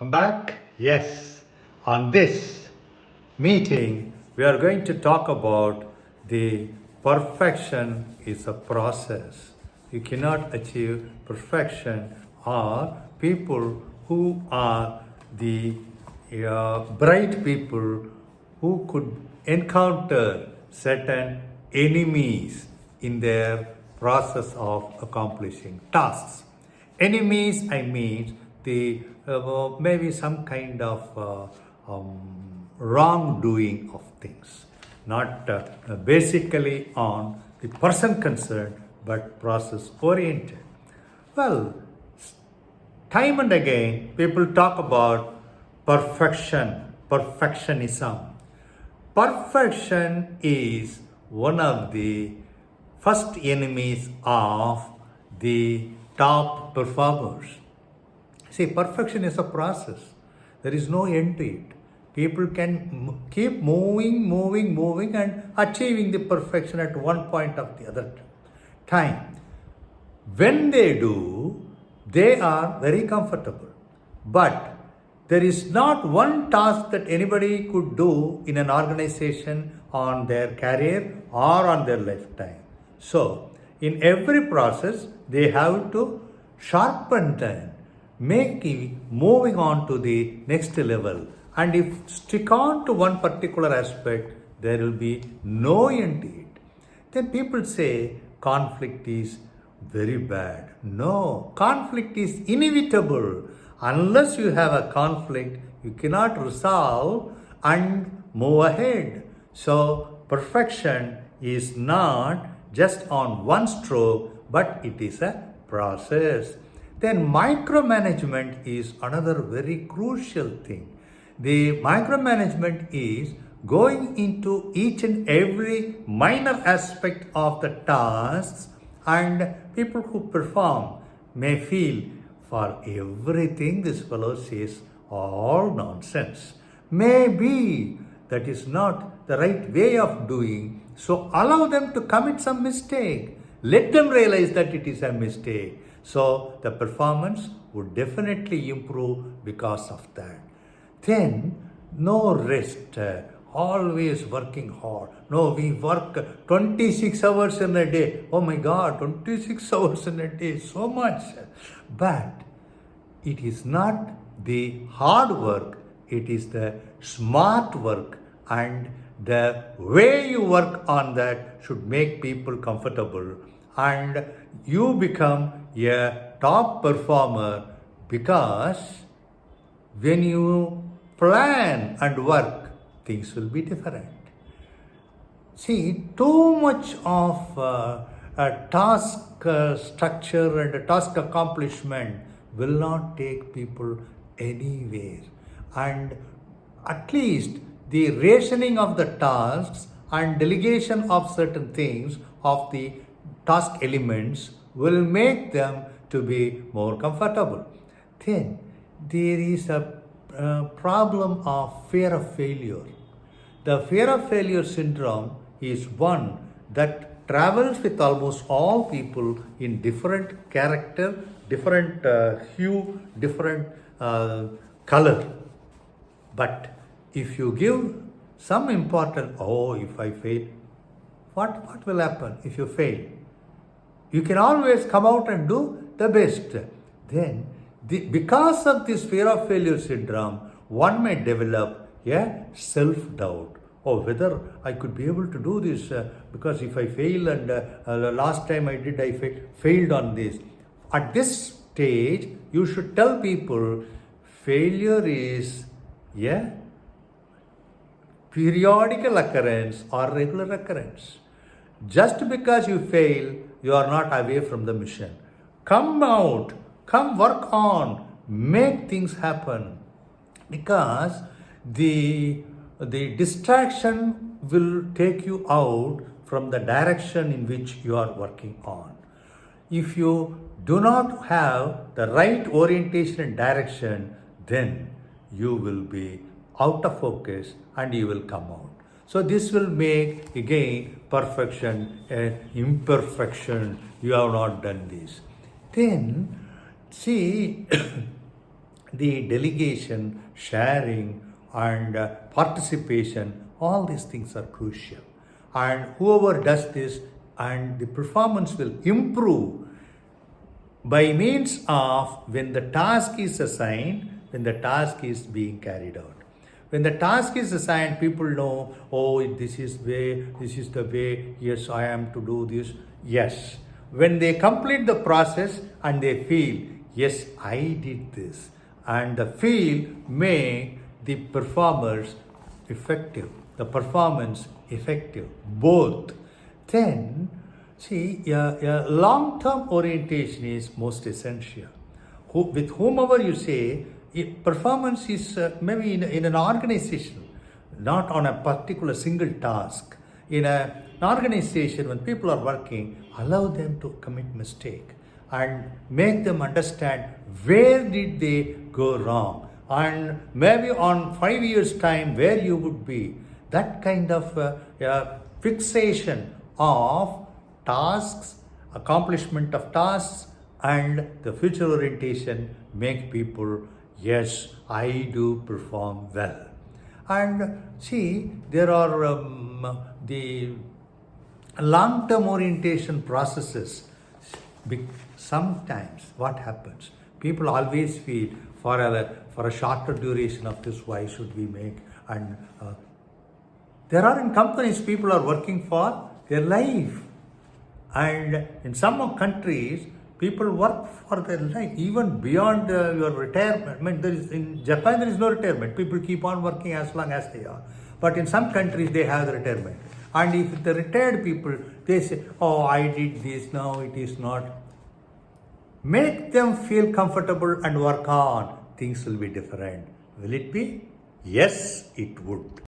Welcome back. Yes, on this meeting, we are going to talk about the perfection is a process. You cannot achieve perfection, or people who are the bright people who could encounter certain enemies in their process of accomplishing tasks. Enemies, I mean the maybe some kind of wrongdoing of things, not basically on the person concerned, but process oriented. Well, time and again, people talk about perfectionism. Perfection is one of the first enemies of the top performers. See, perfection is a process. There is no end to it. People can keep moving, and achieving the perfection at one point of the other time. When they do, they are very comfortable. But there is not one task that anybody could do in an organization on their career or on their lifetime. So, in every process, they have to sharpen them, moving on to the next level. And if stick on to one particular aspect, there will be no end to it. Then people say conflict is very bad. No, conflict is inevitable. Unless you have a conflict, you cannot resolve and move ahead. So, perfection is not just on one stroke, but it is a process. Then, micromanagement is another very crucial thing. The micromanagement is going into each and every minor aspect of the tasks, and people who perform may feel for everything this fellow says all nonsense. Maybe that is not the right way of doing, so allow them to commit some mistake. Let them realize that it is a mistake. So the performance would definitely improve because of that. Then no rest, always working hard. No, we work 26 hours in a day. Oh my God, 26 hours in a day, so much. But it is not the hard work, it is the smart work, and the way you work on that should make people comfortable, and you become a top performer, because when you plan and work, things will be different. See, too much of a task structure and a task accomplishment will not take people anywhere. And at least the rationing of the tasks and delegation of certain things of the task elements will make them to be more comfortable. Then there is a problem of fear of failure. The fear of failure syndrome is one that travels with almost all people in different character, different hue, different color. But if you give some important, if I fail, what will happen if you fail? You can always come out and do the best. Then, because of this fear of failure syndrome, one may develop a self-doubt. Oh, whether I could be able to do this, because if I fail, and the last time I did, I failed on this. At this stage, you should tell people failure is a periodical occurrence or regular occurrence. Just because you fail, you are not away from the mission. Come out, come work on, make things happen, because the distraction will take you out from the direction in which you are working on. If you do not have the right orientation and direction, then you will be out of focus and you will come out. So this will make again perfection an imperfection. You have not done this. Then see, the delegation, sharing, and participation, all these things are crucial. And whoever does this, and the performance will improve by means of when the task is assigned, when the task is being carried out. When the task is assigned, people know, oh, this is the way, yes, I am to do this. Yes. When they complete the process and they feel, yes, I did this, and the feel make the performers effective, the performance effective, both. Then, see, a long-term orientation is most essential. With whomever you say, performance is maybe in an organization, not on a particular single task. In an organization, when people are working, allow them to commit mistake and make them understand where did they go wrong, and maybe on 5 years time where you would be. That kind of fixation of tasks, accomplishment of tasks, and the future orientation make people, yes, I do perform well. And see, there are the long-term orientation processes. Sometimes what happens, people always feel for a shorter duration of this, why should we make, and there are in companies people are working for their life, and in some countries people work for their life even beyond your retirement. I mean, in Japan there is no retirement. People keep on working as long as they are. But in some countries they have the retirement. And if the retired people, they say, oh, I did this, now it is not. Make them feel comfortable and work on. Things will be different. Will it be? Yes, it would.